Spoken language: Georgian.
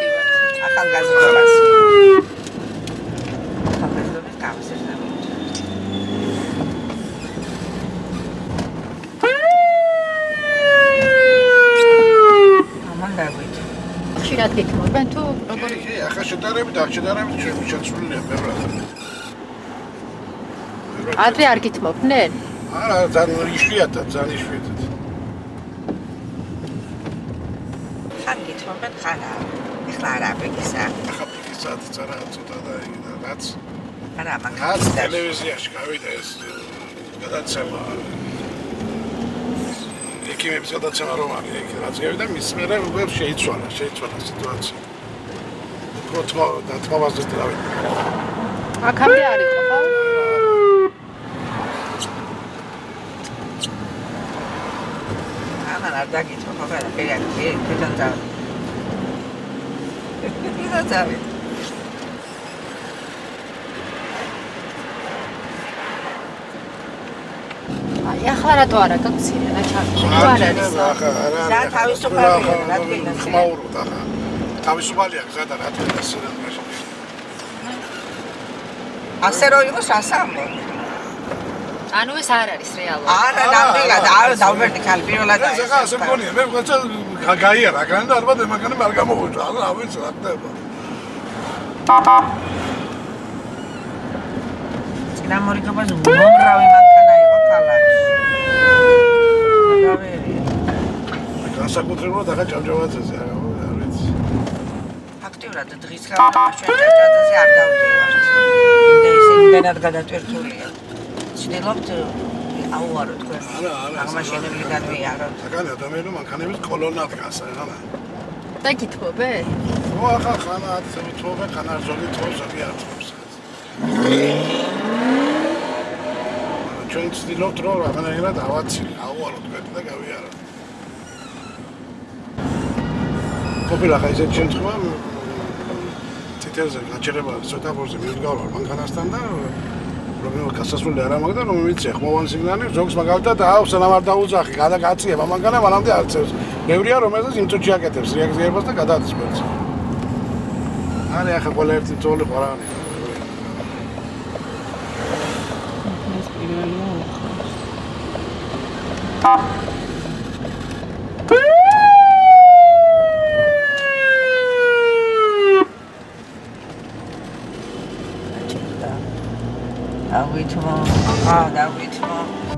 მივდივართ. ახალგაზრდობას. ახალგაზრდობის გამოსერდა. ამან დაგვით. ხშირად გითმობენ თუ როგორ კი, ახლა შედარებით შეცვლილია ბევრად. ადრე არ გითმობდნენ? არა, ძალიან იშვიათად. ხან გითმობენ, ხან არა. ეხლა არა ბეგისა. ახლა ფიქრობთ ცოტა და რაც არა, რაც მაგას ტელევიზიაში გავიდა ეს გადაცემა. ექიმების გადაცემა რომ არის ეგ რაც გავიდა მის მერე უკვე შეიცვალა სიტუაცია. თმავაზე დავით. აქამდე არ იყო, ხო? ამან არ დაგითმო, ხო არა, პირი თვითონ წავედი. აი, ახლა რატო არა გაქცია რა ჩართული? თუ არ არის. რა თავისუფალია, რა თქმა ხმაურობ ახლა. თავისუფალია გზა და რა თქმა უნდა. ასე რო იყოს ასამბლო. ანუ ეს არ არის რეალურად. არა, ნამდვილად, არა დავბერდი ხალ პირველად ეს ახლა ასე მგონია, მე ვიღაცა გაიარა, განდა ალბათ ემაგანი არ გამოუჭა, რა ვიცი რა ხდება. წინამორიგებას უმრავი მანქანა იყო ქალაქში. გავერია. განსაკუთრებულად ახლა ჭავჭავაძეზე არ ვიცი. აქტიურად დღის ხალხმა ჩვენ ჭავჭავაძეზე არ დავდივართ. იმდენად გადატვირთულია. ვცდილობთ აუარო თქვენ. აღმაშენებლი გადვიაროთ. საკანი ადამიანო მანქანების კოლონა დგას, რა. და გითმობენ? ო ახლა ხანა თოვე ხანა ზოგი თოვსაკი აწევს. ჩვენ ვცდილობთ რომ რაღაცნაირად ავაცილო, აუარო თქვენ და გავიარო. ყოფილა ხა ისეთ შემთხვევა თითელზე გაჩერება ცოტა ფორზე მივდგავარ მანქანასთან და პრობლემა გასასვლელი არ ამაგდა რომ ვიცი ხმოვანი სიგნალი ზოგს მაგალითად აუ სანამ არ დაუძახი გადაგაციება მანქანა მანამდე არ წევს ბევრია რომელსაც იმ წუთში აკეთებს რეაქციებას და გადააწყვეტს არა ახლა ყველა ერთი თოვლი ყარანი ეს პირველია დავვითმო.